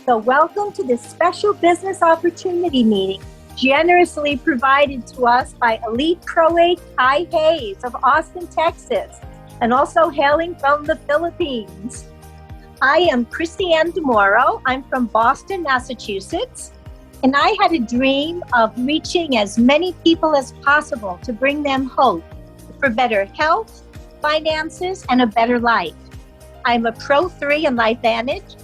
So welcome to this special business opportunity meeting generously provided to us by Elite Pro-8 Kai Hayes of Austin, Texas, and also hailing from the Philippines. I am Christiane DeMoro. I'm from Boston, Massachusetts, and I had a dream of reaching as many people as possible to bring them hope for better health, finances, and a better life. I'm a Pro 3 in LifeVantage,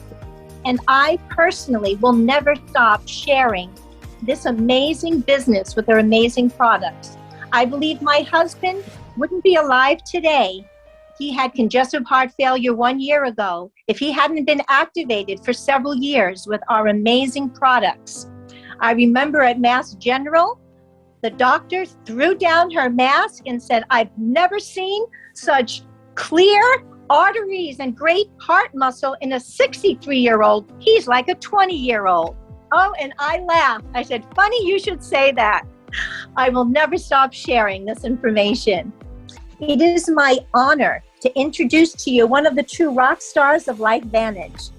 and I personally will never stop sharing this amazing business with their amazing products. I believe my husband wouldn't be alive today. He had congestive heart failure 1 year ago if he hadn't been activated for several years with our amazing products. I remember at Mass General, the doctor threw down her mask and said, "I've never seen such clear arteries and great heart muscle in a 63-year-old. He's like a 20-year-old. Oh, and I laughed. I said, "Funny you should say that." I will never stop sharing this information. It is my honor to introduce to you one of the true rock stars of LifeVantage.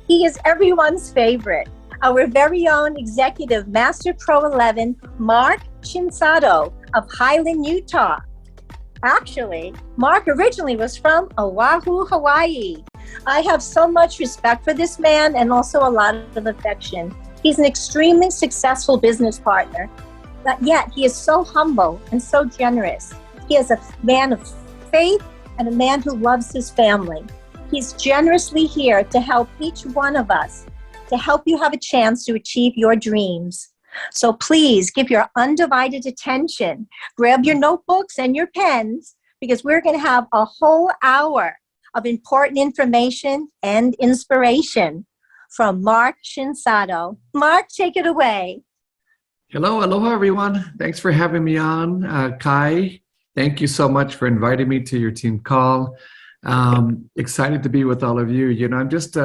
He is everyone's favorite, our very own Executive Master Pro 11, Marc Shinsato of Highland, Utah. Actually, Marc originally was from Oahu, Hawaii. I have so much respect for this man and also a lot of affection. He's an extremely successful business partner, but yet he is so humble and so generous. He is a man of faith and a man who loves his family. He's generously here to help each one of us, to help you have a chance to achieve your dreams. So please give your undivided attention, grab your notebooks and your pens, because we're going to have a whole hour of important information and inspiration from Marc Shinsato. Marc, take it away. Hello, aloha everyone. Thanks for having me on. Kai, thank you so much for inviting me to your team call. Excited to be with all of you. You know, I'm just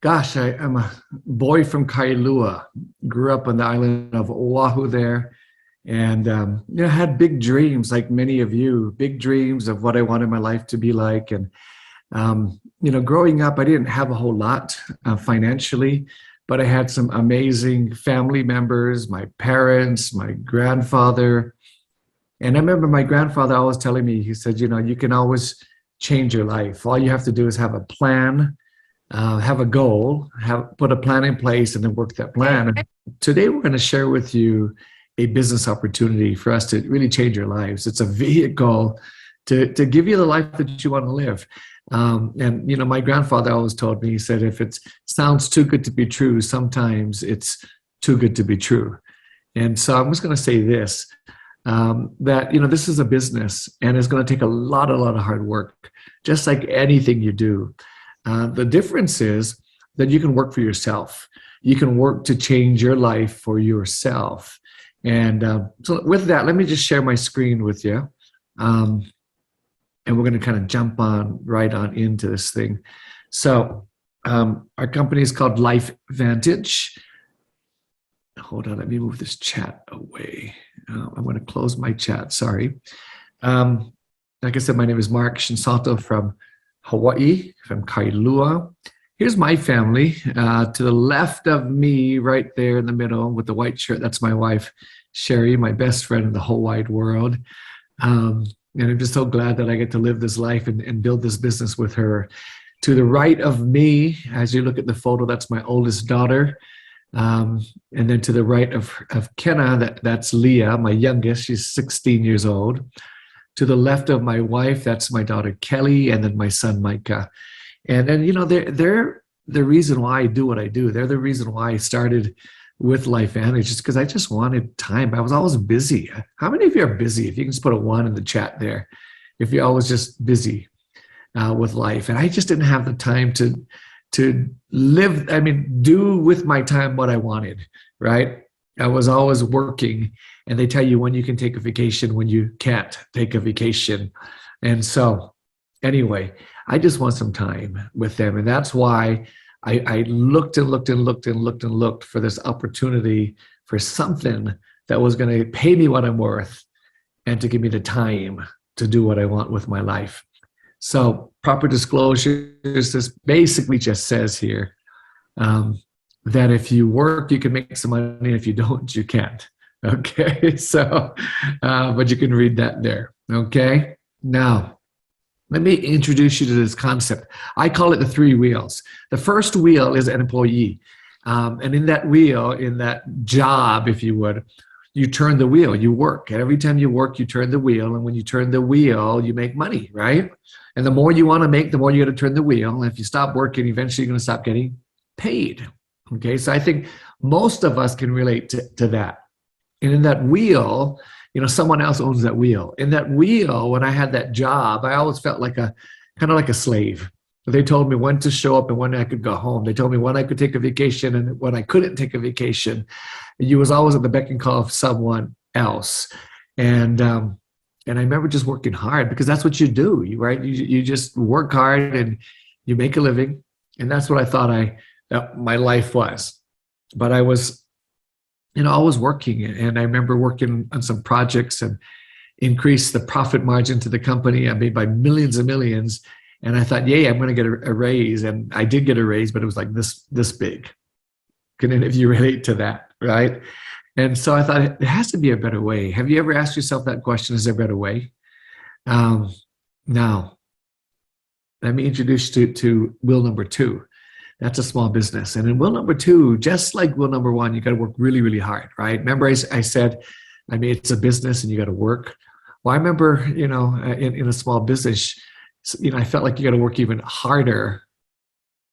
I'm a boy from Kailua, grew up on the island of Oahu there, and had big dreams like many of you, big dreams of what I wanted my life to be like. And growing up, I didn't have a whole lot financially, but I had some amazing family members, my parents, my grandfather. And I remember my grandfather always telling me, he said, you can always change your life. All you have to do is have a plan, have a goal, put a plan in place, and then work that plan. And today we're going to share with you a business opportunity for us to really change your lives. It's a vehicle to give you the life that you want to live. My grandfather always told me, he said, if it sounds too good to be true, sometimes it's too good to be true. And so I'm just going to say this, that, this is a business and it's going to take a lot of hard work, just like anything you do. The difference is that you can work for yourself. You can work to change your life for yourself. And so with that, let me just share my screen with you. And we're going to kind of jump right on into this thing. So our company is called LifeVantage. Hold on, let me move this chat away. I'm going to close my chat, sorry. Like I said, my name is Marc Shinsato from Hawaii, from Kailua. Here's my family. To the left of me, right there in the middle with the white shirt, that's my wife, Sherry, my best friend in the whole wide world. And I'm just so glad that I get to live this life and build this business with her. To the right of me, as you look at the photo, that's my oldest daughter. And then to the right of Kenna, that's Leah, my youngest. She's 16 years old. To the left of my wife, that's my daughter Kelly, and then my son Micah. And then, they're the reason why I do what I do. They're the reason why I started with LifeVantage, just because I just wanted time. I was always busy. How many of you are busy? If you can just put a 1 in the chat there. If you're always just busy with life. And I just didn't have the time to live, do with my time what I wanted, right? I was always working, and they tell you when you can take a vacation, when you can't take a vacation. And so anyway, I just want some time with them. And that's why I looked for this opportunity for something that was going to pay me what I'm worth and to give me the time to do what I want with my life. So proper disclosures, this basically just says here, that if you work, you can make some money. And if you don't, you can't. Okay. So, but you can read that there. Okay. Now, let me introduce you to this concept. I call it the three wheels. The first wheel is an employee. And in that wheel, in that job, if you would, you turn the wheel, you work. And every time you work, you turn the wheel. And when you turn the wheel, you make money, right? And the more you want to make, the more you got to turn the wheel. And if you stop working, eventually you're going to stop getting paid. Okay, so I think most of us can relate to that. And in that wheel, someone else owns that wheel. In that wheel, when I had that job, I always felt like kind of like a slave. They told me when to show up and when I could go home. They told me when I could take a vacation and when I couldn't take a vacation. You was always at the beck and call of someone else. And I remember just working hard because that's what you do, right? You just work hard and you make a living. And that's what I thought that my life was. But I was, always working. And I remember working on some projects and increased the profit margin to the company. I made by millions and millions. And I thought, yay, I'm going to get a raise. And I did get a raise, but it was like this big. Can any of you relate to that, right? And so I thought, there has to be a better way. Have you ever asked yourself that question, is there a better way? Now, let me introduce you to wheel number 2. That's a small business. And in wheel number 2, just like wheel number 1, you got to work really, really hard, right? Remember I said, it's a business and you got to work. Well, I remember, in a small business, I felt like you got to work even harder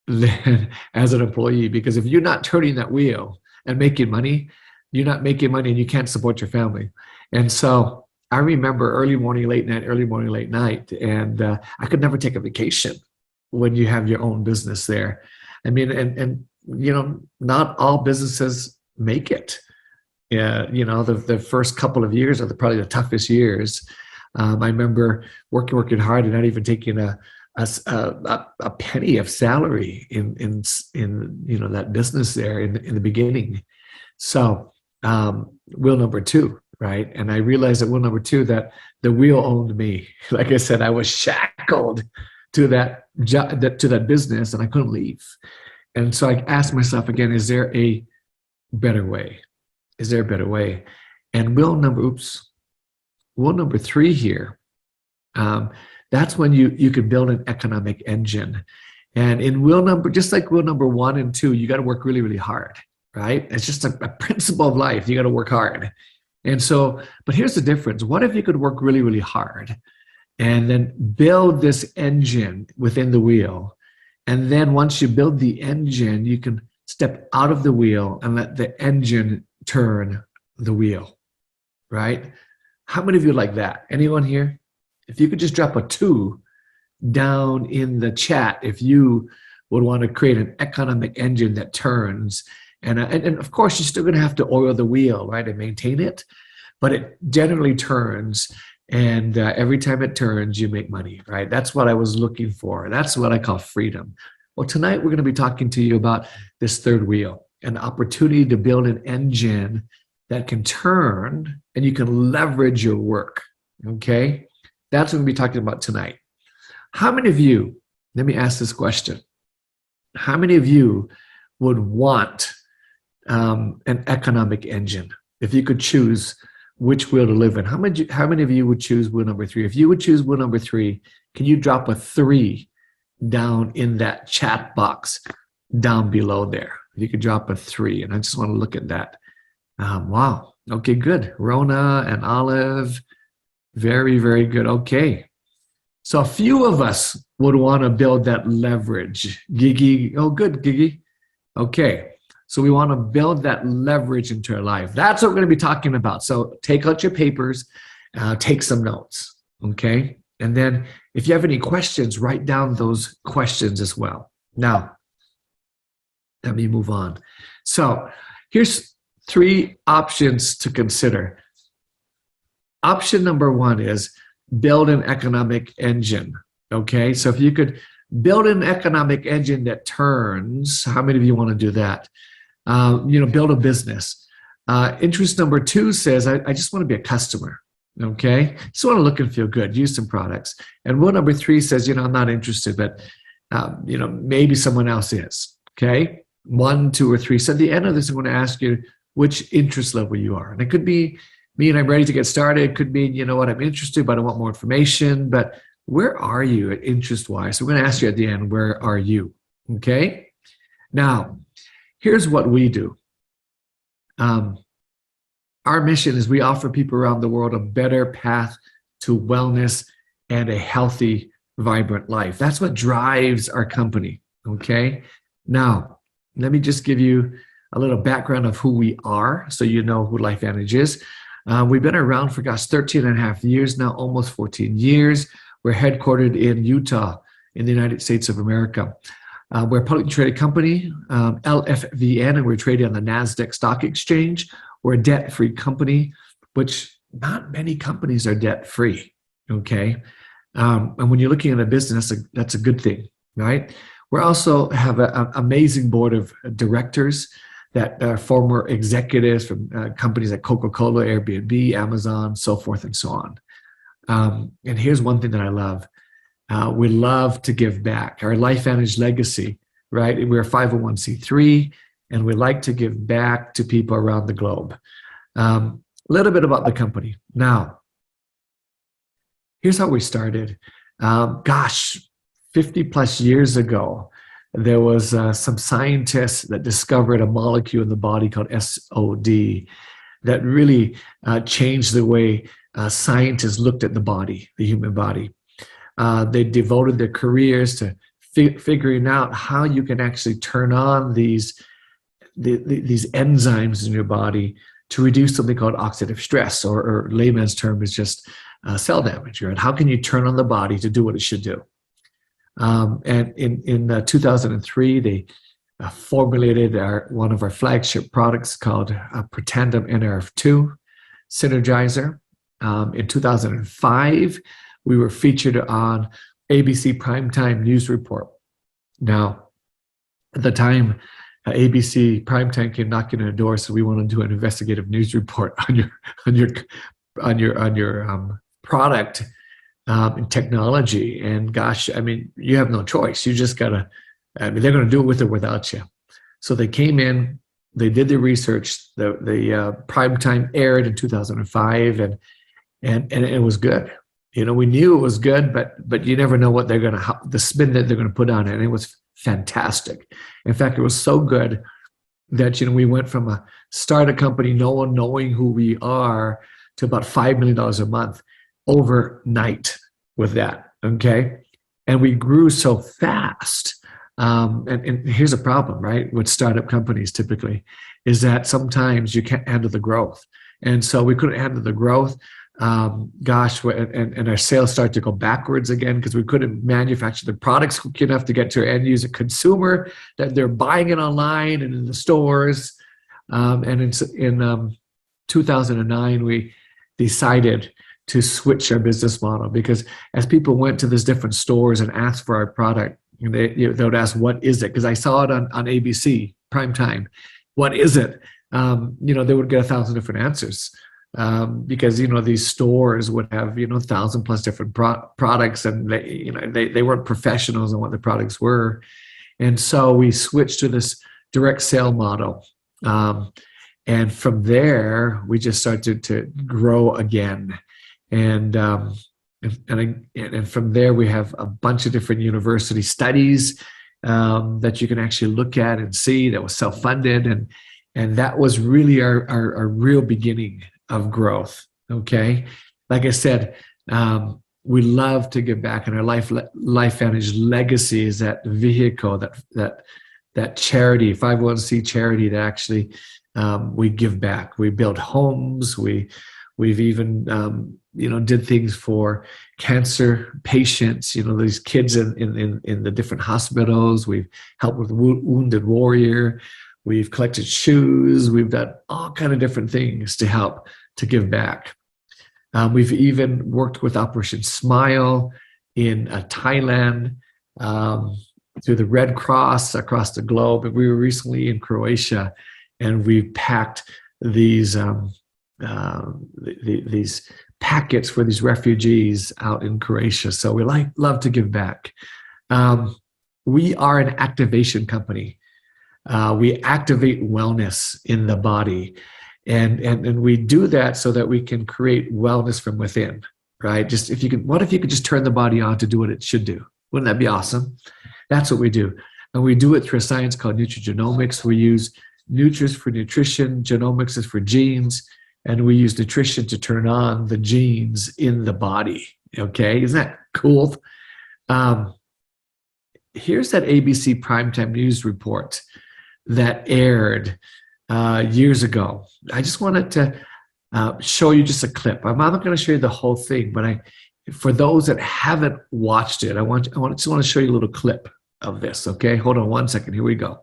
than as an employee, because if you're not turning that wheel and making money, you're not making money and you can't support your family. And so I remember early morning, late night, and I could never take a vacation when you have your own business there. And not all businesses make it. Yeah, the first couple of years are probably the toughest years. I remember working hard and not even taking a penny of salary in that business there in the beginning. So wheel number 2, right? And I realized at wheel number 2 that the wheel owned me. Like I said, I was shackled to that business, and I couldn't leave. And so I asked myself again, is there a better way? Is there a better way? And wheel number 3 here, that's when you can build an economic engine. And in just like wheel number 1 and 2, you got to work really, really hard, right? It's just a principle of life. You got to work hard. And so, but here's the difference. What if you could work really, really hard and then build this engine within the wheel? And then once you build the engine, you can step out of the wheel and let the engine turn the wheel, right? How many of you like that? Anyone here? If you could just drop a 2 down in the chat, if you would want to create an economic engine that turns. And of course, you're still going to have to oil the wheel, right, and maintain it. But it generally turns. And every time it turns, you make money, right? That's what I was looking for. That's what I call freedom. Well, tonight we're going to be talking to you about this third wheel, an opportunity to build an engine that can turn and you can leverage your work, okay? That's what we're going to be talking about tonight. How many of you, let me ask this question. How many of you would want an economic engine if you could choose which wheel to live in? How many of you would choose wheel number 3? If you would choose wheel number 3, can you drop a 3 down in that chat box down below there? If you could drop a 3, and I just want to look at that. Wow. Okay, good. Rona and Olive. Very, very good. Okay. So a few of us would want to build that leverage. Gigi. Oh, good, Gigi. Okay. So we want to build that leverage into our life. That's what we're going to be talking about. So take out your papers, take some notes, okay? And then if you have any questions, write down those questions as well. Now, let me move on. So here's 3 options to consider. Option number 1 is build an economic engine, okay? So if you could build an economic engine that turns, how many of you want to do that? Build a business. Interest number 2 says, I just want to be a customer, okay? Just want to look and feel good, use some products. And wheel number 3 says, I'm not interested, but, maybe someone else is, okay? 1, 2, or 3. So at the end of this, I'm going to ask you which interest level you are. And it could be me and I'm ready to get started. It could mean, you know what, I'm interested, but I want more information. But where are you interest-wise? So we're going to ask you at the end, where are you? Okay? Now, here's what we do. Our mission is we offer people around the world a better path to wellness and a healthy, vibrant life. That's what drives our company, okay? Now, let me just give you a little background of who we are so you know who LifeVantage is. We've been around for, 13 and a half years now, almost 14 years. We're headquartered in Utah in the United States of America. We're a publicly traded company, LFVN, and we're traded on the NASDAQ stock exchange. We're a debt-free company, which not many companies are debt-free, okay? And when you're looking at a business, that's a good thing, right? We also have an amazing board of directors that are former executives from companies like Coca-Cola, Airbnb, Amazon, so forth and so on. And here's one thing that I love. We love to give back. Our LifeVantage legacy, right? We're a 501c3, and we like to give back to people around the globe. A little bit about the company. Now, here's how we started. 50 plus years ago, there was some scientists that discovered a molecule in the body called SOD that really changed the way scientists looked at the body, the human body. They devoted their careers to figuring out how you can actually turn on these enzymes in your body to reduce something called oxidative stress, or layman's term is just cell damage. Right? How can you turn on the body to do what it should do? And in 2003, they formulated one of our flagship products called Protandim NRF2 Synergizer. In 2005, we were featured on ABC Primetime News Report. Now, at the time, ABC Primetime came knocking on the door, so we want to do an investigative news report on your product and technology. And gosh, I mean, you have no choice. You just gotta. I mean, they're going to do it with or without you. So they came in, they did the research. The Primetime aired in 2005, and it was good. You know, we knew it was good, but you never know what the spin that they're going to put on it. And it was fantastic. In fact, it was so good that, we went from a startup company, no one knowing who we are, to about $5 million a month overnight with that. Okay. And we grew so fast. And here's a problem, right? With startup companies typically is that sometimes you can't handle the growth. And so we couldn't handle the growth. And our sales started to go backwards again because we couldn't manufacture the products quick enough to get to our end user consumer, that they're buying it online and in the stores. And in 2009, we decided to switch our business model, because as people went to these different stores and asked for our product, they would ask, what is it? Because I saw it on ABC Primetime. What is it? They would get 1,000 different answers. Because these stores would have 1,000 plus different products, and they weren't professionals on what the products were, and so we switched to this direct sale model, and from there we just started to grow again, and from there we have a bunch of different university studies that you can actually look at and see that was self-funded, and that was really our real beginning of growth. Okay, like I said, we love to give back, and our LifeVantage legacy is that vehicle, that charity, 501c charity that actually we give back. We build homes. We've even did things for cancer patients. These kids in the different hospitals. We've helped with Wounded Warrior. We've collected shoes. We've done all kind of different things to help to give back. We've even worked with Operation Smile in Thailand, through the Red Cross across the globe. And we were recently in Croatia, and we packed these packets for these refugees out in Croatia. So we love to give back. We are an activation company. We activate wellness in the body. And we do that so that we can create wellness from within, right? Just if you could, what if you could just turn the body on to do what it should do? Wouldn't that be awesome? That's what we do. And we do it through a science called nutrigenomics. We use nutris for nutrition, genomics is for genes, and we use nutrition to turn on the genes in the body. Okay, isn't that cool? Here's that ABC Primetime News report that aired years ago. I just wanted to show you just a clip. I'm not going to show you the whole thing, but for those that haven't watched it, I just want to show you a little clip of this. Okay, hold on one second. Here we go.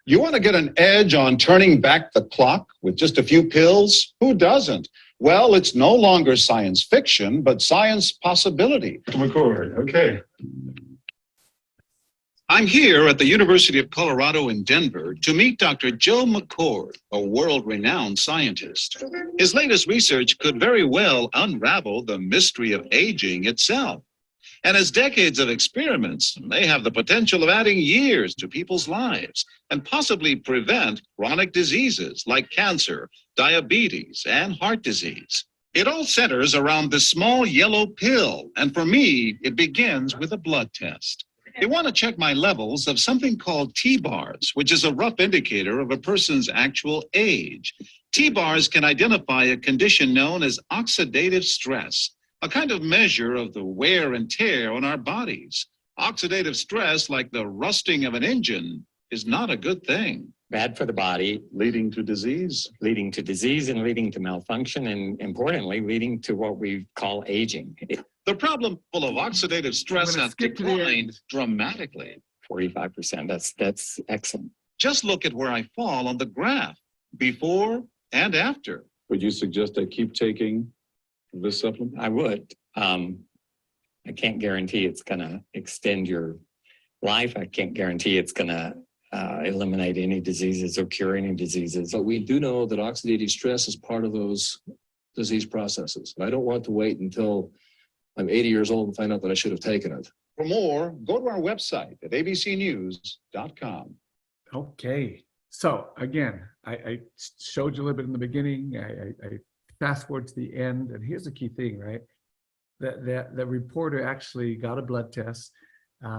You want to get an edge on turning back the clock with just a few pills? Who doesn't? Well, it's no longer science fiction, but science possibility. McCord, okay. I'm here at the University of Colorado in Denver to meet Dr. Joe McCord, a world-renowned scientist. His latest research could very well unravel the mystery of aging itself. And his decades of experiments may have the potential of adding years to people's lives and possibly prevent chronic diseases like cancer, diabetes, and heart disease. It all centers around this small yellow pill, and for me, it begins with a blood test. They want to check my levels of something called T-bars, which is a rough indicator of a person's actual age. T-bars can identify a condition known as oxidative stress, a kind of measure of the wear and tear on our bodies. Oxidative stress, like the rusting of an engine, is not a good thing. Bad for the body, Leading to disease. leading to disease and leading to malfunction, and importantly, leading to what we call aging. The problem of oxidative stress gonna has skip to the declined dramatically. 45%, that's excellent. Just look at where I fall on the graph, before and after. Would you suggest I keep taking this supplement? I would. I can't guarantee it's going to extend your life. I can't guarantee it's going to eliminate any diseases or cure any diseases. But we do know that oxidative stress is part of those disease processes. I don't want to wait until I'm 80 years old and find out that I should have taken it. For more, go to our website at abcnews.com. Okay. So again, I showed you a little bit in the beginning. I fast forward to the end, and here's the key thing, right? The reporter actually got a blood test,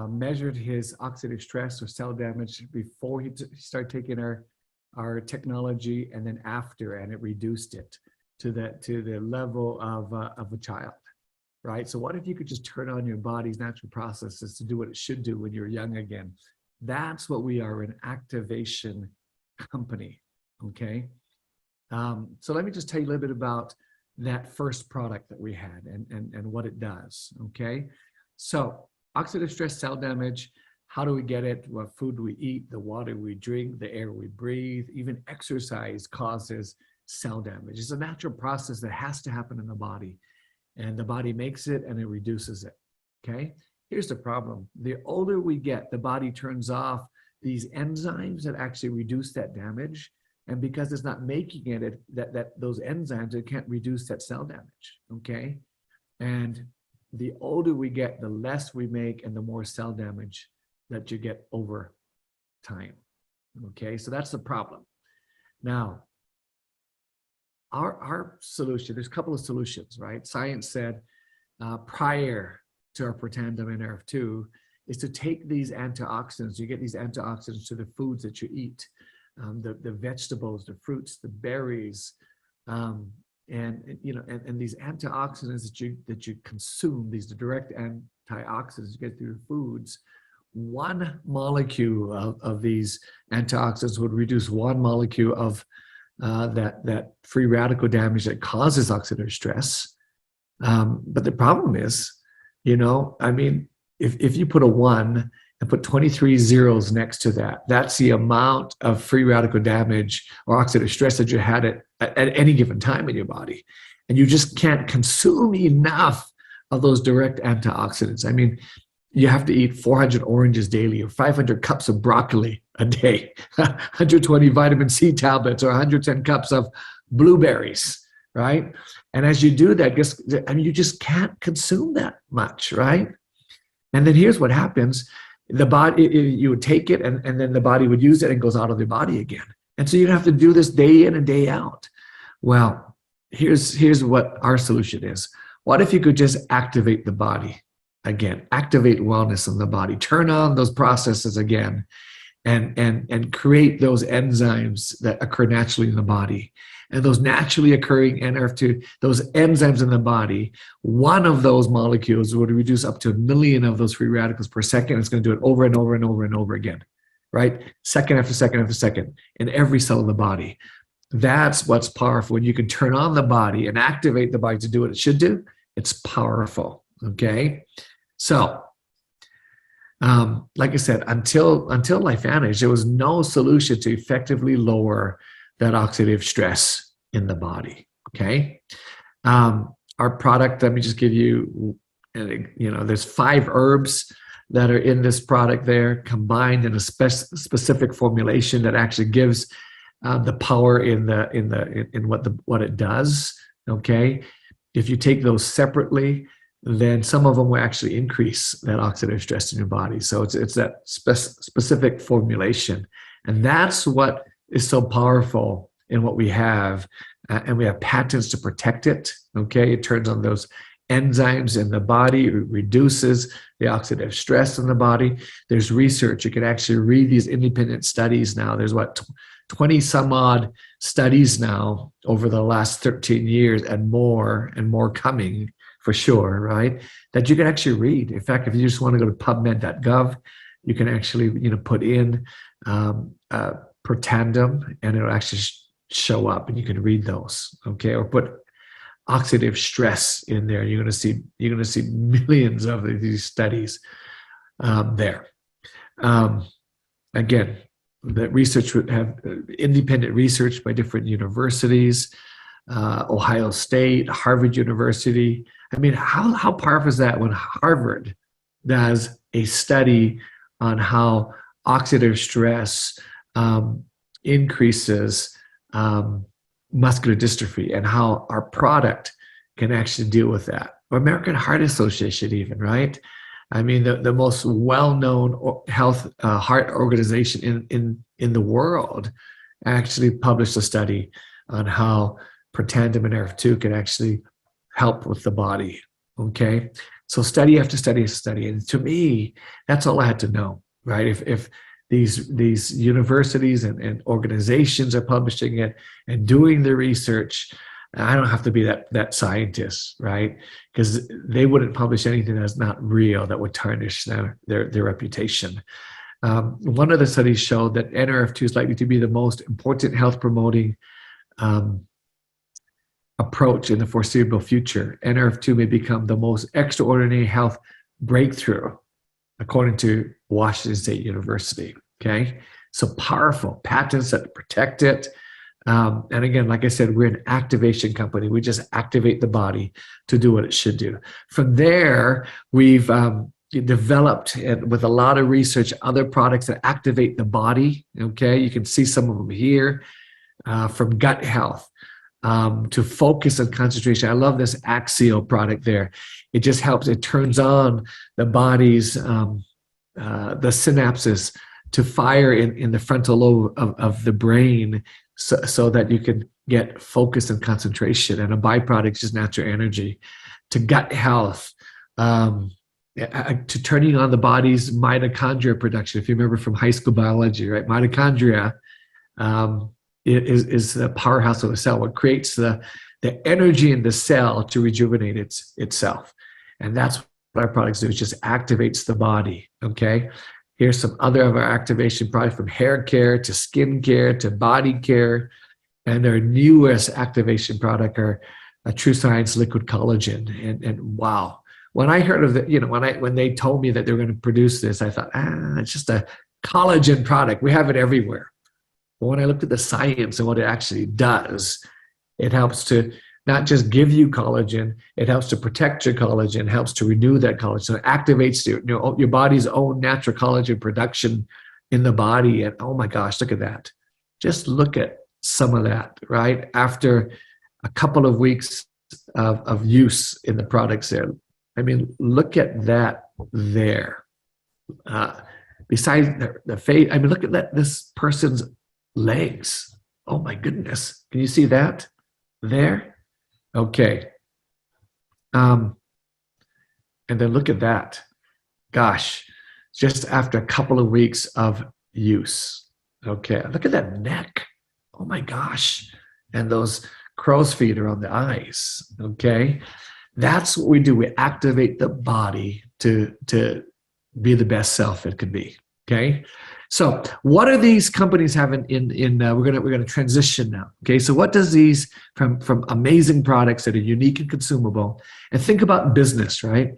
measured his oxidative stress or cell damage before he started taking our technology, and then after, and it reduced it to the level of a child, right? So what if you could just turn on your body's natural processes to do what it should do when you're young again? That's what we are, an activation company, okay? So let me just tell you a little bit about that first product that we had and what it does, okay? So oxidative stress, cell damage, how do we get it? What food we eat, the water we drink, the air we breathe, even exercise causes cell damage. It's a natural process that has to happen in the body, and the body makes it and it reduces it, okay? Here's the problem. The older we get, the body turns off these enzymes that actually reduce that damage. And because it's not making it, those enzymes, it can't reduce that cell damage, okay? And the older we get, the less we make and the more cell damage that you get over time, okay? So that's the problem. Now, our solution, there's a couple of solutions, right? Science said prior to our Protandim NRF2 is to take these antioxidants. You get these antioxidants to the foods that you eat, the vegetables, the fruits, the berries, and these antioxidants that you consume, these direct antioxidants you get through foods. One molecule of these antioxidants would reduce one molecule of that free radical damage that causes oxidative stress. But the problem is, if you put a 1 and put 23 zeros next to that, that's the amount of free radical damage or oxidative stress that you had at any given time in your body. And you just can't consume enough of those direct antioxidants. I mean, you have to eat 400 oranges daily or 500 cups of broccoli a day, 120 vitamin C tablets or 110 cups of blueberries, right? And as you do that, you just can't consume that much, right? And then here's what happens The body, you would take it and then the body would use it and goes out of the body again. And so you'd have to do this day in and day out. Well, here's what our solution is. What if you could just activate the body again, activate wellness in the body, turn on those processes again, and create those enzymes that occur naturally in the body. And those naturally occurring NRF2, those enzymes in the body, one of those molecules would reduce up to 1 million of those free radicals per second. It's going to do it over and over and over and over again, right? Second after second after second in every cell of the body. That's what's powerful. When you can turn on the body and activate the body to do what it should do, it's powerful, okay? So, like I said, until LifeVantage, there was no solution to effectively lower that oxidative stress in the body, okay? Our product, let me just give you, there's 5 herbs that are in this product there, combined in a specific formulation that actually gives the power in what it does, okay? If you take those separately, then some of them will actually increase that oxidative stress in your body. So it's that specific formulation. And that's what is so powerful in what we have. And we have patents to protect it, okay? It turns on those enzymes in the body, it reduces the oxidative stress in the body. There's research. You can actually read these independent studies now. There's 20 some odd studies now over the last 13 years and more coming for sure, right? That you can actually read. In fact, if you just want to go to pubmed.gov, you can actually, put in Protandim and it'll actually show up and you can read those, okay? Or put oxidative stress in there. You're going to see millions of these studies there. Again, the research would have independent research by different universities, Ohio State, Harvard University. I mean, how powerful is that when Harvard does a study on how oxidative stress increases muscular dystrophy and how our product can actually deal with that. Or American Heart Association even, right? I mean, the most well-known health heart organization in the world actually published a study on how Protandim and NRF2 can actually help with the body, okay? So study after study after study. And to me, that's all I had to know, right? If these universities and organizations are publishing it and doing the research, I don't have to be that scientist, right? Because they wouldn't publish anything that's not real, that would tarnish their reputation. One of the studies showed that NRF2 is likely to be the most important health promoting approach in the foreseeable future. NRF2 may become the most extraordinary health breakthrough, according to Washington State University, okay? So powerful patents that protect it. And again, like I said, we're an activation company. We just activate the body to do what it should do. From there, we've developed, with a lot of research, other products that activate the body, okay? You can see some of them here, from gut health to focus and concentration. I love this Axial product there. It just helps, it turns on the body's, the synapses to fire in the frontal lobe of the brain so that you can get focus and concentration. And a byproduct is just natural energy. To gut health, to turning on the body's mitochondria production. If you remember from high school biology, right? Mitochondria is the powerhouse of the cell. What creates the energy in the cell to rejuvenate itself. And that's what our products do. It just activates the body, okay? Here's some other of our activation products, from hair care to skin care to body care. And our newest activation product are a True Science liquid collagen. And wow, when I heard of when they told me that they were going to produce this, I thought, it's just a collagen product. We have it everywhere. But when I looked at the science and what it actually does, it helps to not just give you collagen, it helps to protect your collagen, helps to renew that collagen. So it activates your body's own natural collagen production in the body. And oh my gosh, look at that. Just look at some of that, right? After a couple of weeks of use in the products there. I mean, look at that there. besides the face, I mean, look at this person's legs. Oh my goodness. Can you see that there? Okay. And then look at that. Gosh, just after a couple of weeks of use. Okay, look at that neck. Oh my gosh. And those crow's feet around the eyes. Okay, that's what we do. We activate the body to be the best self it can be. Okay, so what are these companies having we're gonna transition now. Okay, so what does these from amazing products that are unique and consumable, and think about business, right?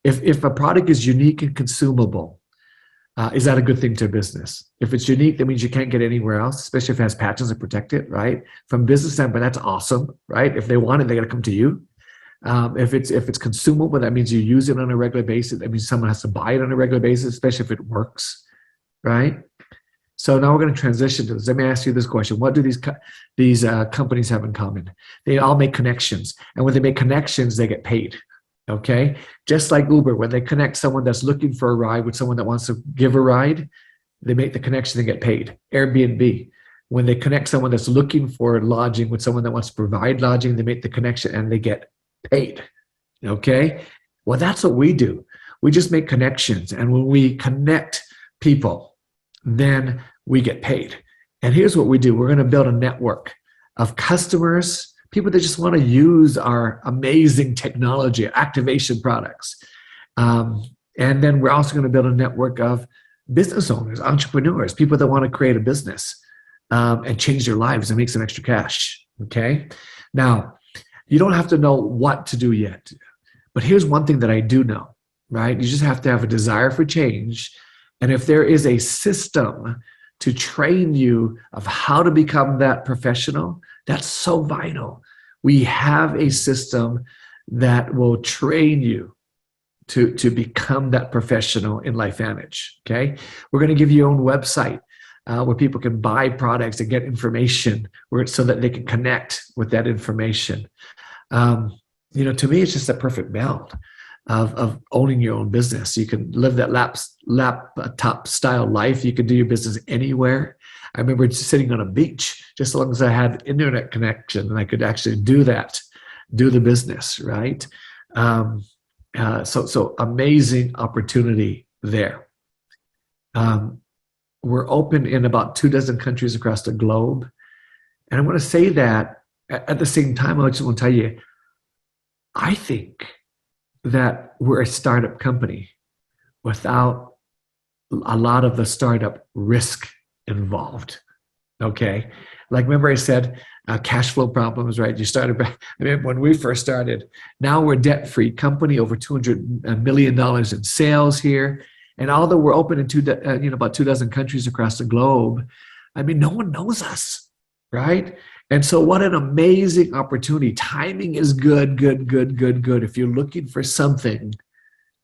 If a product is unique and consumable, is that a good thing to a business? If it's unique, that means you can't get anywhere else, especially if it has patents that protect it, right? From business standpoint, that's awesome, right? If they want it, they got to come to you. If it's consumable, that means you use it on a regular basis. That means someone has to buy it on a regular basis, especially if it works, right? So now we're going to transition to this. Let me ask you this question: what do these companies have in common? They all make connections, and when they make connections, they get paid. Okay, just like Uber, when they connect someone that's looking for a ride with someone that wants to give a ride, they make the connection and get paid. Airbnb, when they connect someone that's looking for lodging with someone that wants to provide lodging, they make the connection and they get paid. Okay, well, that's what we do. We just make connections, and when we connect people, then we get paid. And here's what we do: we're going to build a network of customers, people that just want to use our amazing technology, activation products. And then we're also going to build a network of business owners, entrepreneurs, people that want to create a business and change their lives and make some extra cash. Okay. Now, you don't have to know what to do yet, but here's one thing that I do know, right? You just have to have a desire for change. And if there is a system to train you of how to become that professional, that's so vital. We have a system that will train you to become that professional in LifeVantage. Okay, we're going to give you your own website where people can buy products and get information, so that they can connect with that information. To me, it's just a perfect meld of owning your own business. You can live that laptop style life. You can do your business anywhere. I remember sitting on a beach, just as long as I had internet connection and I could actually do the business, right? So amazing opportunity there. We're open in about 24 countries across the globe. And I want to say that at the same time, I just want to tell you, I think that we're a startup company without a lot of the startup risk involved. Okay, like remember I said cash flow problems, right? You started back, I mean, when we first started. Now we're debt free company, over $200 million in sales here, and although we're open in about 24 countries across the globe, I mean, no one knows us, right? And so what an amazing opportunity. Timing is good. If you're looking for something,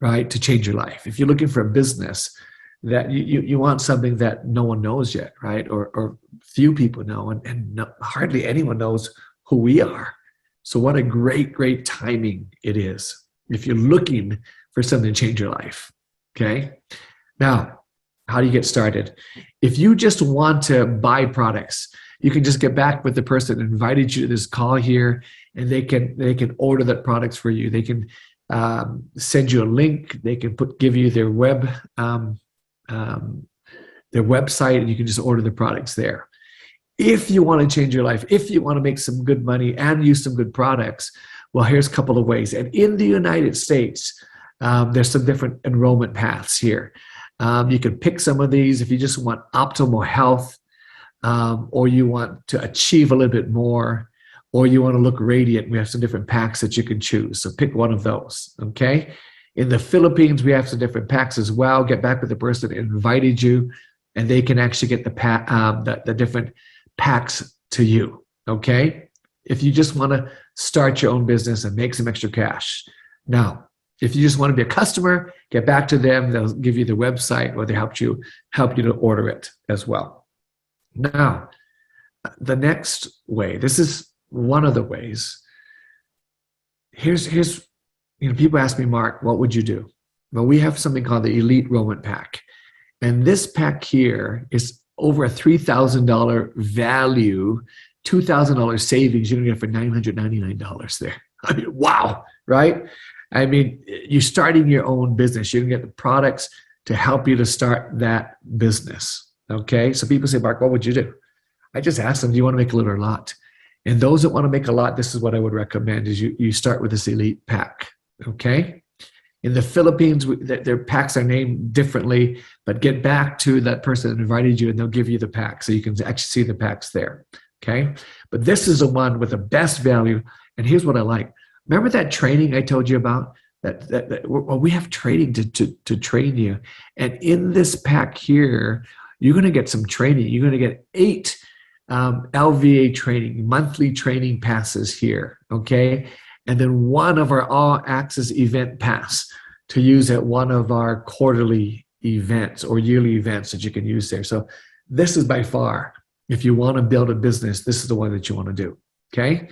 right, to change your life, if you're looking for a business that you want something that no one knows yet, right? Or few people know, and hardly anyone knows who we are. So what a great timing it is if you're looking for something to change your life, okay? Now, how do you get started? If you just want to buy products, you can just get back with the person that invited you to this call here, and they can order that products for you. They can send you a link. They can give you their website, and you can just order the products there. If you want to change your life, if you want to make some good money and use some good products, well, here's a couple of ways. And in the United States, there's some different enrollment paths here. You can pick some of these if you just want optimal health, or you want to achieve a little bit more, or you want to look radiant. We have some different packs that you can choose. So pick one of those, okay? In the Philippines, we have some different packs as well. Get back with the person that invited you, and they can actually get the different packs to you, okay? If you just want to start your own business and make some extra cash. Now, if you just want to be a customer, get back to them. They'll give you the website, or they help you to order it as well. Now, the next way, this is one of the ways. Here's people ask me, Mark, what would you do? Well, we have something called the Elite Enrollment Pack. And this pack here is over a $3,000 value, $2,000 savings. You're going to get it for $999 there. I mean, wow, right? I mean, you're starting your own business. You're going to get the products to help you to start that business. Okay. So people say, Mark, what would you do? I just ask them, do you want to make a little or a lot? And those that want to make a lot, this is what I would recommend is you start with this elite pack. Okay. In the Philippines, their packs are named differently, but get back to that person that invited you and they'll give you the pack. So you can actually see the packs there. Okay. But this is the one with the best value. And here's what I like. Remember that training I told you about? Well, we have training to train you. And in this pack here, you're going to get some training. You're going to get 8 LVA training, monthly training passes here, okay? And then one of our All Access event pass to use at one of our quarterly events or yearly events that you can use there. So this is by far, if you want to build a business, this is the one that you want to do, okay?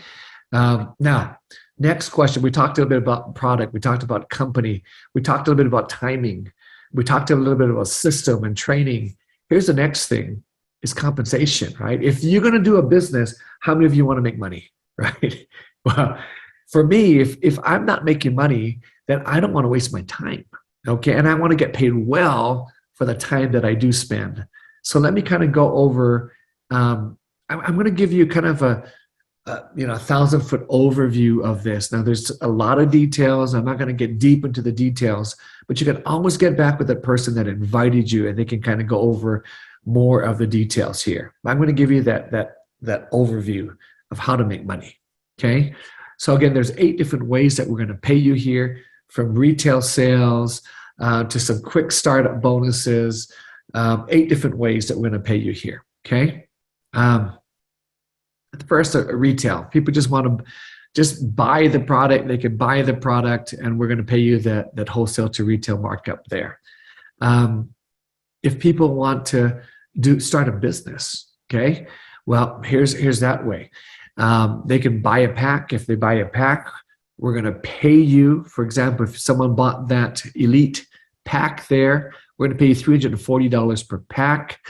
Now, next question. We talked a little bit about product. We talked about company. We talked a little bit about timing. We talked a little bit about system and training. Here's the next thing is compensation, right? If you're going to do a business, how many of you want to make money, right? Well, for me, if I'm not making money, then I don't want to waste my time, okay? And I want to get paid well for the time that I do spend. So let me kind of go over, I'm going to give you kind of a 1,000-foot overview of this. Now, there's a lot of details. I'm not going to get deep into the details, but you can always get back with the person that invited you, and they can kind of go over more of the details here. I'm going to give you that overview of how to make money. Okay. So again, there's 8 different ways that we're going to pay you here, from retail sales to some quick startup bonuses. 8 different ways that we're going to pay you here. Okay. First, retail. People just want to just buy the product. They can buy the product, and we're going to pay you that wholesale to retail markup there. If people want to start a business, okay, well, here's that way. They can buy a pack. If they buy a pack, we're going to pay you. For example, if someone bought that elite pack there, we're going to pay you $340 per pack.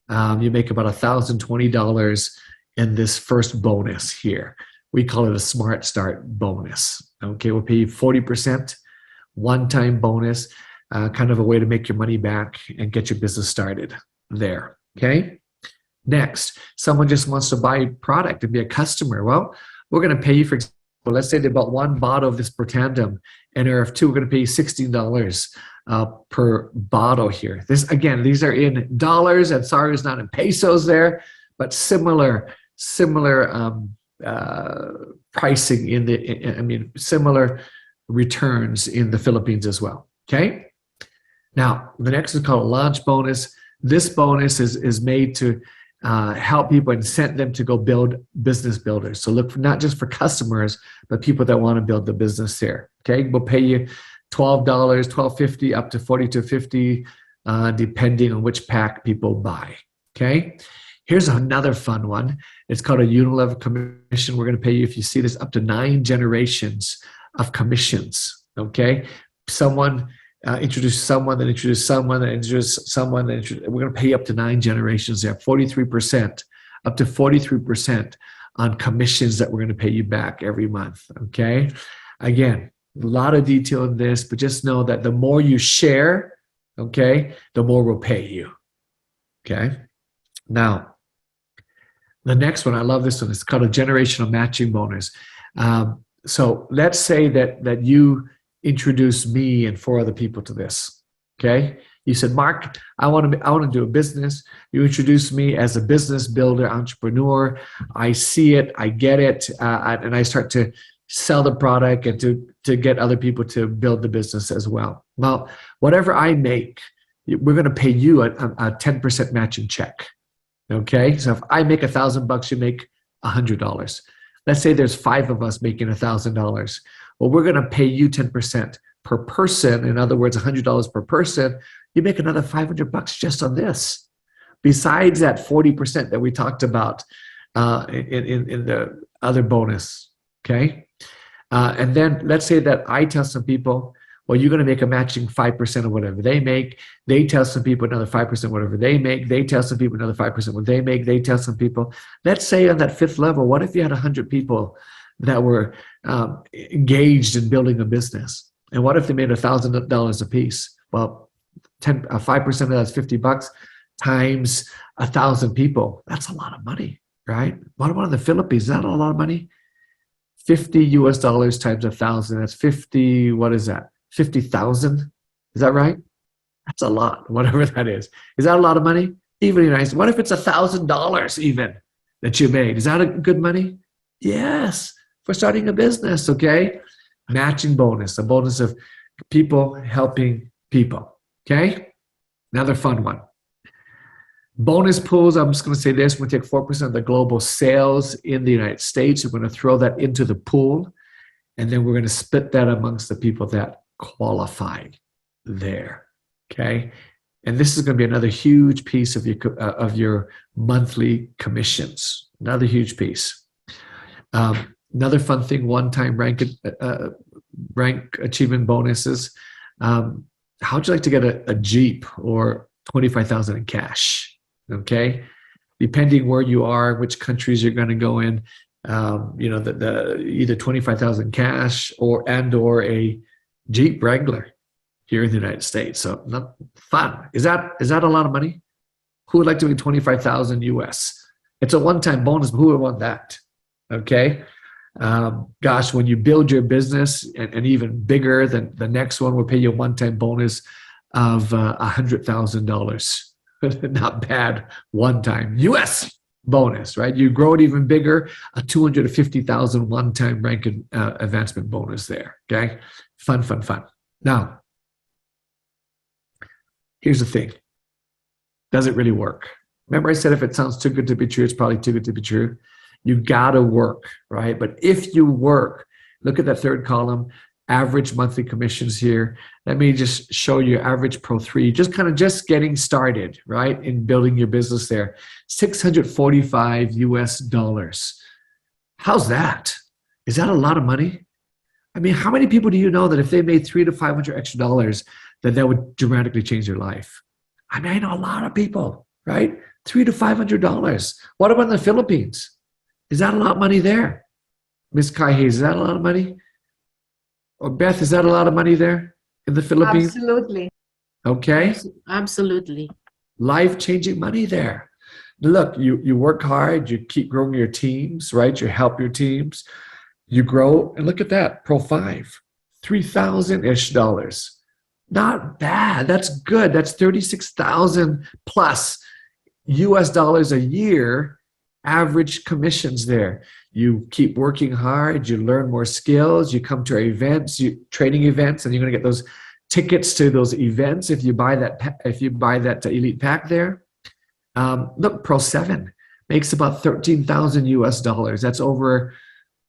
You make about $1,020 in this first bonus here. We call it a Smart Start bonus. Okay, we'll pay you 40%, one-time bonus, kind of a way to make your money back and get your business started there. Okay. Next, someone just wants to buy product and be a customer. Well, we're going to pay you, for example, let's say they bought 1 bottle of this Protandem, and RF2, we're going to pay you $16 per bottle here. This, again, these are in dollars, and sorry, it's not in pesos there, but similar pricing similar returns in the Philippines as well. Okay. Now, the next is called a launch bonus. This bonus is made to help people, incent them to go build business builders. So look for not just for customers, but people that want to build the business there. Okay. We'll pay you $12, $12.50 up to $42.50, depending on which pack people buy. Okay. Here's another fun one. It's called a unilevel commission. We're going to pay you, if you see this, up to 9 generations of commissions. Okay. Someone introduced someone, then introduced someone, then introduced someone. We're going to pay you up to 9 generations there, 43%, up to 43% on commissions that we're going to pay you back every month. Okay. Again, a lot of detail in this, but just know that the more you share, okay, the more we'll pay you. Okay. Now, the next one, I love this one. It's called a generational matching bonus. So let's say that you introduce me and 4 other people to this. Okay, you said, Mark, I want to do a business. You introduce me as a business builder, entrepreneur. I see it, I get it, and I start to sell the product and to get other people to build the business as well. Well, whatever I make, we're going to pay you a 10% matching check. Okay, so if I make $1,000, you make $100. Let's say there's 5 of us making $1,000. Well, we're going to pay you 10% per person. In other words, $100 per person. You make another $500 just on this. Besides that 40% that we talked about in the other bonus. Okay, and then let's say that I tell some people, Well, you're going to make a matching 5% of whatever they make. They tell some people another 5% whatever they make. They tell some people another 5% what they make. They tell some people. Let's say on that fifth level, what if you had 100 people that were engaged in building a business? And what if they made $1,000 a piece? Well, 5% of that's $50 times 1,000 people. That's a lot of money, right? What about in the Philippines? Is that a lot of money? $50 times 1,000. That's 50. What is that? 50,000. Is that right? That's a lot, whatever that is. Is that a lot of money? Even in United States. What if it's $1,000 even that you made? Is that a good money? Yes, for starting a business, okay? Matching bonus, a bonus of people helping people, okay? Another fun one. Bonus pools, I'm just going to say this, we're going to take 4% of the global sales in the United States. We're going to throw that into the pool, and then we're going to split that amongst the people that qualified there, okay? And this is going to be another huge piece of your monthly commissions, another huge piece. Another fun thing, one-time rank achievement bonuses. How would you like to get a Jeep or $25,000 in cash? Okay, depending where you are, which countries you're going to go in, the either $25,000 cash or a Jeep Wrangler here in the United States. So not fun. Is that a lot of money? Who would like to win $25,000 US? It's a one-time bonus, but who would want that? Okay. Gosh, when you build your business and even bigger, then the next one will pay you a one-time bonus of $100,000. Not bad, one-time US bonus, right? You grow it even bigger, a $250,000 one-time rank advancement bonus there. Okay, fun. Now, here's the thing: does it really work? Remember, I said if it sounds too good to be true, it's probably too good to be true. You gotta work, right? But if you work, look at that third column, average monthly commissions here. Let me just show you average Pro 3, just getting started, right? In building your business there. $645 US. How's that? Is that a lot of money? I mean, how many people do you know that if they made $300 to $500 extra dollars, that would dramatically change their life? I mean, I know a lot of people, right? $300 to $500. What about in the Philippines? Is that a lot of money there? Miss Kai Hayes, is that a lot of money? Or Beth, is that a lot of money there in the Philippines? Absolutely. Okay. Absolutely. Life-changing money there. Look, you work hard, you keep growing your teams, right? You help your teams, you grow, and look at that, Pro 5, $3,000-ish. Not bad. That's good. That's 36,000 plus US dollars a year, average commissions there. You keep working hard, you learn more skills, you come to our events, training events, and you're going to get those tickets to those events if you buy that elite pack there. Look, Pro 7 makes about 13,000 US dollars. That's over,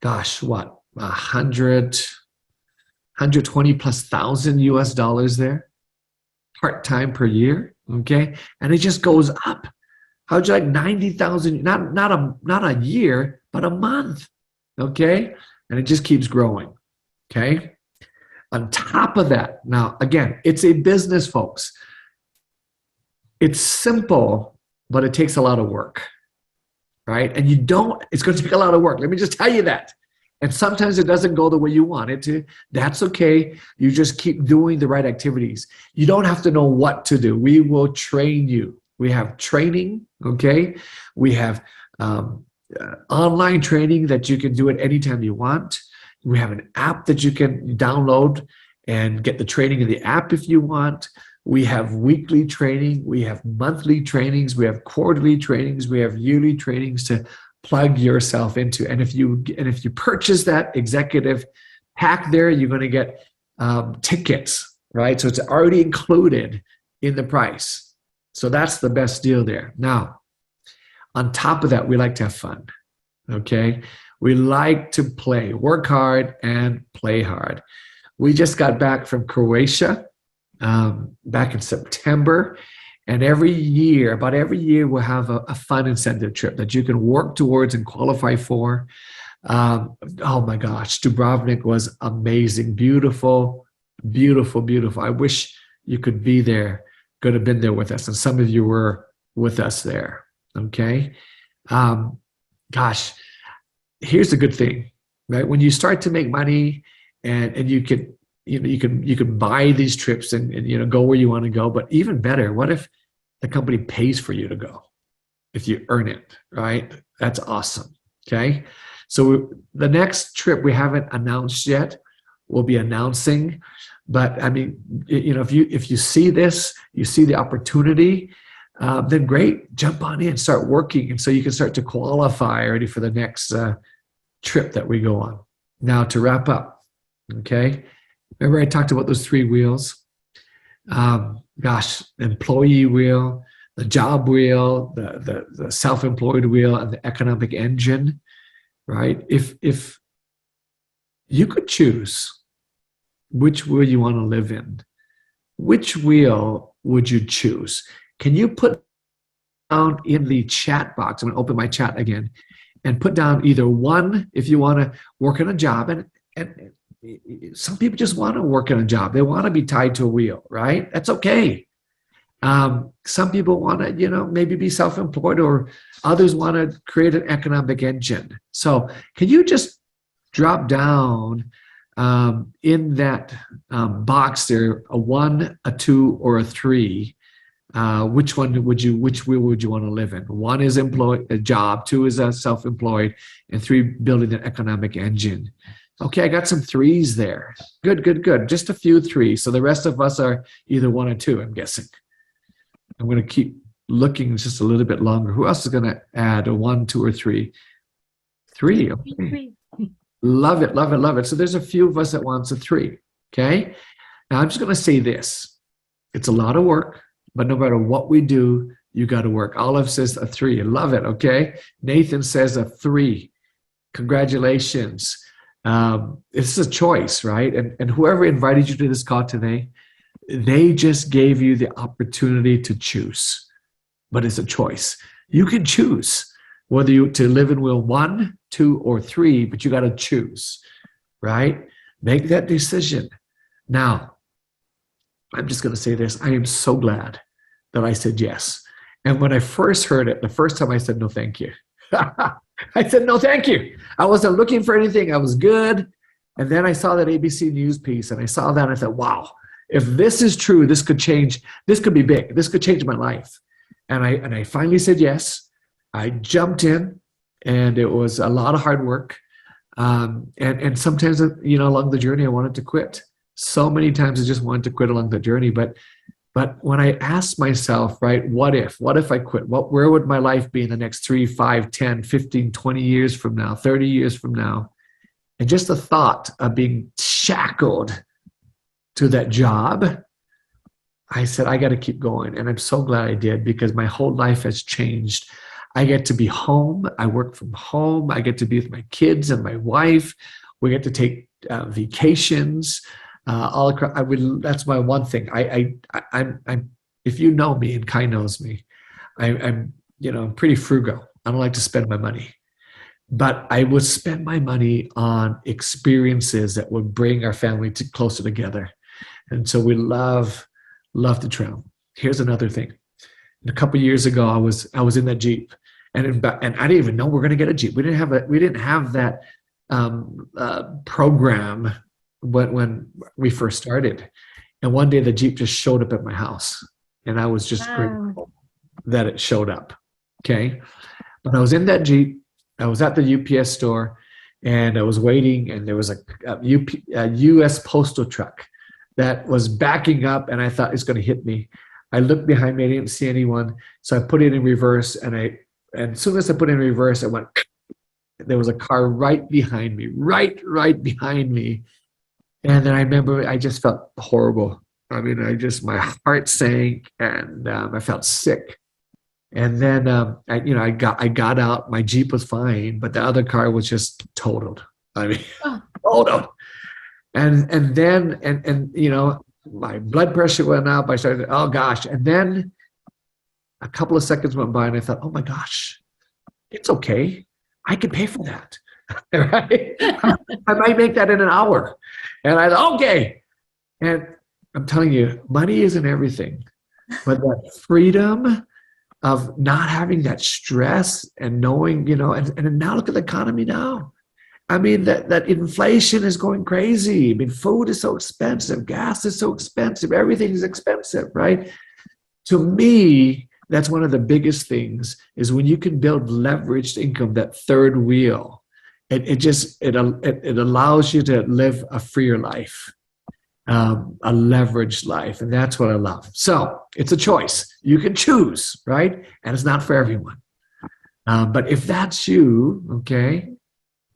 gosh, what, 120 plus thousand US dollars there, part-time per year, okay? And it just goes up. How'd you like 90,000, not a year, but a month, okay? And it just keeps growing, okay? On top of that, now, again, it's a business, folks. It's simple, but it takes a lot of work, right? And it's going to take a lot of work. Let me just tell you that. And sometimes it doesn't go the way you want it to. That's okay. You just keep doing the right activities. You don't have to know what to do. We will train you. We have training, okay? We have online training that you can do it anytime you want. We have an app that you can download and get the training in the app if you want. We have weekly training. We have monthly trainings. We have quarterly trainings. We have yearly trainings to plug yourself into. And if you purchase that executive pack there, you're going to get tickets, right? So it's already included in the price. So that's the best deal there. Now, on top of that, we like to have fun, okay? We like to play, work hard and play hard. We just got back from Croatia back in September. And about every year, we'll have a fun incentive trip that you can work towards and qualify for. Oh my gosh, Dubrovnik was amazing, beautiful, Beautiful, beautiful. I wish you could be there, could have been there with us. And some of you were with us there. Okay. Gosh, here's the good thing, right? When you start to make money and you can, you can buy these trips and go where you want to go. But even better, what if the company pays for you to go? If you earn it, right? That's awesome. Okay. So the next trip we haven't announced yet, we'll be announcing. But I mean, if you see this, you see the opportunity, then great, jump on in, start working. And so you can start to qualify already for the next trip that we go on. Now to wrap up, okay? Remember I talked about those 3 wheels? Employee wheel, the job wheel, the self-employed wheel, and the economic engine, right? If you could choose which wheel you want to live in, which wheel would you choose? Can you put down in the chat box? I'm going to open my chat again and put down either 1 if you want to work in a job, and some people just want to work in a job. They want to be tied to a wheel, right? That's okay. Some people want to, maybe be self-employed, or others want to create an economic engine. So can you just drop down in that box there, a 1, a 2, or a 3? Which wheel would you want to live in? 1 is a job, 2 is a self-employed, and 3 building an economic engine. Okay, I got some 3s there. Good. Just a few 3s. So the rest of us are either 1 or 2, I'm guessing. I'm going to keep looking just a little bit longer. Who else is going to add a 1, 2, or 3? 3. Okay. Love it. So there's a few of us that wants a 3. Okay. Now I'm just going to say this. It's a lot of work, but no matter what we do, you got to work. Olive says a 3. Love it. Okay. Nathan says a 3. Congratulations. It's a choice, right? And whoever invited you to this call today, they just gave you the opportunity to choose. But it's a choice. You can choose whether you to live in wheel 1, 2, or 3, but you got to choose, right? Make that decision. Now, I'm just going to say this. I am so glad that I said yes. And when I first heard it, the first time I said, no, thank you. I said, no, thank you. I wasn't looking for anything. I was good. And then I saw that ABC News piece, and I saw that and I thought, wow, if this is true, this could change. This could be big. This could change my life. And I finally said yes. I jumped in, and it was a lot of hard work. And sometimes, along the journey, I wanted to quit. So many times I just wanted to quit along the journey. But when I asked myself, right, what if I quit? Where would my life be in the next 3, 5, 10, 15, 20 years from now, 30 years from now? And just the thought of being shackled to that job, I said, I got to keep going. And I'm so glad I did, because my whole life has changed. I get to be home. I work from home. I get to be with my kids and my wife. We get to take vacations. All across. That's my one thing. I'm. If you know me, and Kai knows me, I'm pretty frugal. I don't like to spend my money, but I would spend my money on experiences that would bring our family closer together. And so we love to travel. Here's another thing. A couple of years ago, I was in that Jeep, and I didn't even know we're going to get a Jeep. We didn't have that program when we first started. And one day the Jeep just showed up at my house, and I was just grateful that it showed up. Okay. But I was in that Jeep. I was at the UPS store, and I was waiting, and there was a US postal truck that was backing up, and I thought it's going to hit me. I looked behind me. I didn't see anyone. So I put it in reverse, and as soon as I put it in reverse, I went, there was a car right behind me, right behind me. And then I remember I just felt horrible. I mean, my heart sank, and I felt sick. And then I got out. My Jeep was fine, but the other car was just totaled. I mean, totaled. And then my blood pressure went up. I started, oh gosh. And then a couple of seconds went by, and I thought, oh my gosh, it's okay. I can pay for that. Right? I might make that in an hour. And I thought, okay. And I'm telling you, money isn't everything, but that freedom of not having that stress and knowing, and now look at the economy now. I mean, that inflation is going crazy. I mean, food is so expensive, gas is so expensive, everything is expensive, right? To me, that's one of the biggest things is when you can build leveraged income, that third wheel, it allows you to live a freer life, a leveraged life. And that's what I love. So it's a choice. You can choose, right? And it's not for everyone. But if that's you, okay,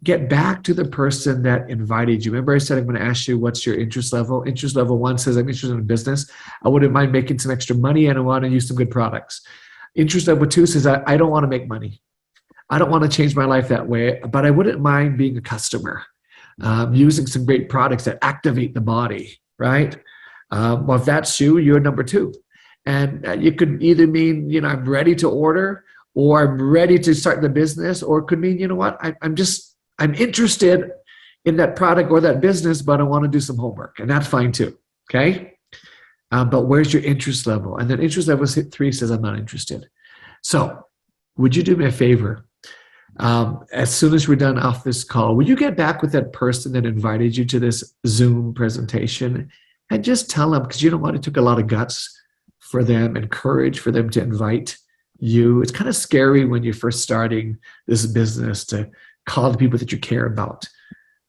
get back to the person that invited you. Remember I said I'm going to ask you what's your interest level? Interest level 1 says I'm interested in business. I wouldn't mind making some extra money and I want to use some good products. Interest level 2 says I don't want to make money. I don't want to change my life that way, but I wouldn't mind being a customer, using some great products that activate the body, right? Well, if that's you, you're number 2. And you could either mean, I'm ready to order, or I'm ready to start the business, or it could mean, you know what, I'm interested in that product or that business, but I want to do some homework, and that's fine too, okay? But where's your interest level? And then interest level 3 says I'm not interested. So would you do me a favor? As soon as we're done off this call, will you get back with that person that invited you to this Zoom presentation and just tell them, because you know what, it took a lot of guts for them and courage for them to invite you. It's kind of scary when you're first starting this business to call the people that you care about,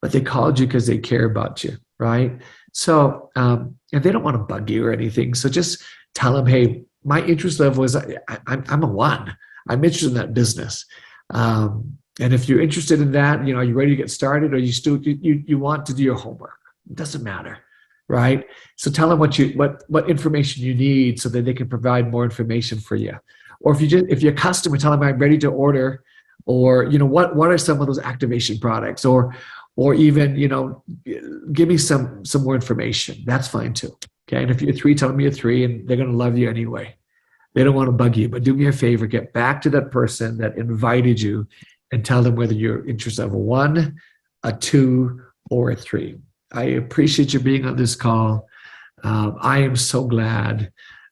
but they called you because they care about you, right? So, and they don't want to bug you or anything. So just tell them, hey, my interest level is I'm a 1. I'm interested in that business. And if you're interested in that, are you ready to get started, or you want to do your homework? It doesn't matter, right? So tell them what information you need so that they can provide more information for you. Or if you're a customer, tell them I'm ready to order, or what are some of those activation products, or even give me some more information. That's fine too. Okay, and if you're 3, tell them you're 3, and they're going to love you anyway. They don't want to bug you, but do me a favor, get back to that person that invited you and tell them whether you're interested in a 1, a 2, or a 3. I appreciate you being on this call. I am so glad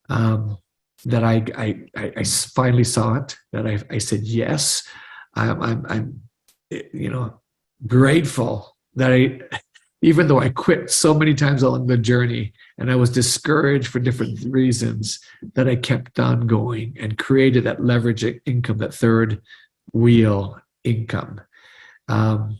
that I finally saw it, that I said yes. I'm grateful that even though I quit so many times along the journey and I was discouraged for different reasons, that I kept on going and created that leverage income, that third wheel income. And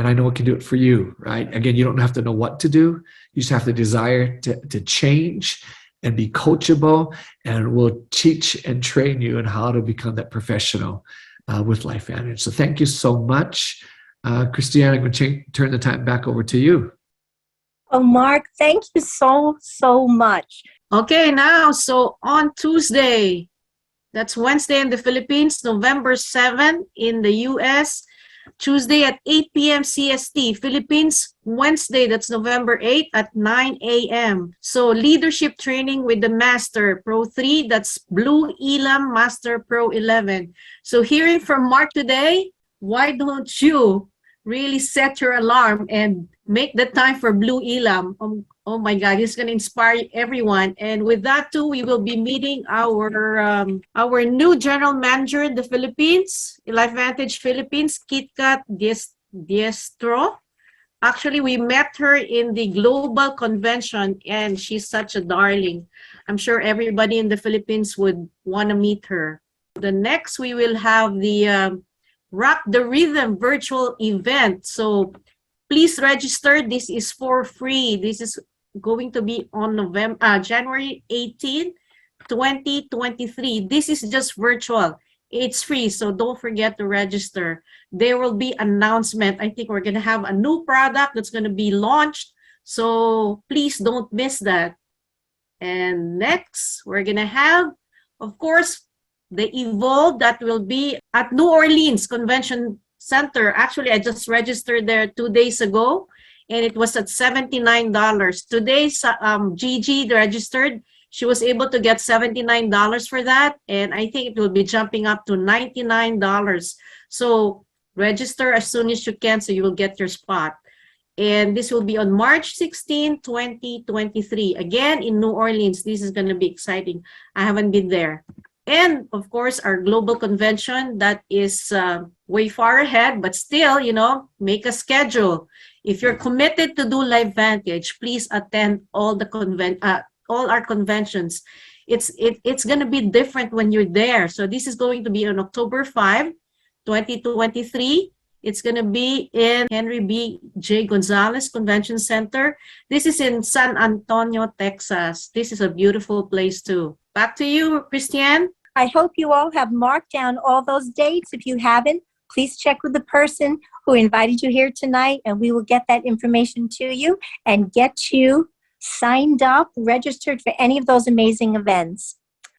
I know it can do it for you, right? Again, you don't have to know what to do. You just have the desire to change and be coachable, and we'll teach and train you on how to become that professional with LifeVantage. So thank you so much. Christiane, I'm going to turn the time back over to you. Oh, Mark, thank you so much. Okay, now, so on Tuesday, that's Wednesday in the Philippines, November 7 in the US, Tuesday at 8 p.m. CST, Philippines, Wednesday, that's November 8 at 9 a.m. So leadership training with the Master Pro 3, that's Blue Elam Master Pro 11. So hearing from Mark today, why don't you really set your alarm and make the time for Blue Elam? Oh my God, it's going to inspire everyone. And with that too, we will be meeting our new general manager in the Philippines, LifeVantage Philippines, KitKat Diestro. Actually, we met her in the global convention, and she's such a darling. I'm sure everybody in the Philippines would want to meet her. The next, we will have the Rock the Rhythm virtual event. So please register. This is for free. This is going to be on January 18, 2023. This is just virtual. It's free, so don't forget to register. There will be announcement. I think we're going to have a new product that's going to be launched. So please don't miss that. And next, we're going to have, of course, the Evolve that will be at New Orleans Convention Center. Actually, I just registered there 2 days ago, and it was at $79. Today, Gigi registered. She was able to get $79 for that, and I think it will be jumping up to $99. So register as soon as you can so you will get your spot. And this will be on March 16, 2023. Again, in New Orleans. This is going to be exciting. I haven't been there. And of course, our global convention that is way far ahead, but still, you know, make a schedule. If you're committed to do Live Vantage, please attend all the all our conventions. It's going to be different when you're there. So this is going to be on October 5, 2023. It's going to be in Henry B. J. Gonzalez Convention Center. This is in San Antonio, Texas. This is a beautiful place too. Back to you, Christiane. I hope you all have marked down all those dates. If you haven't, please check with the person who invited you here tonight, and we will get that information to you and get you signed up, registered for any of those amazing events.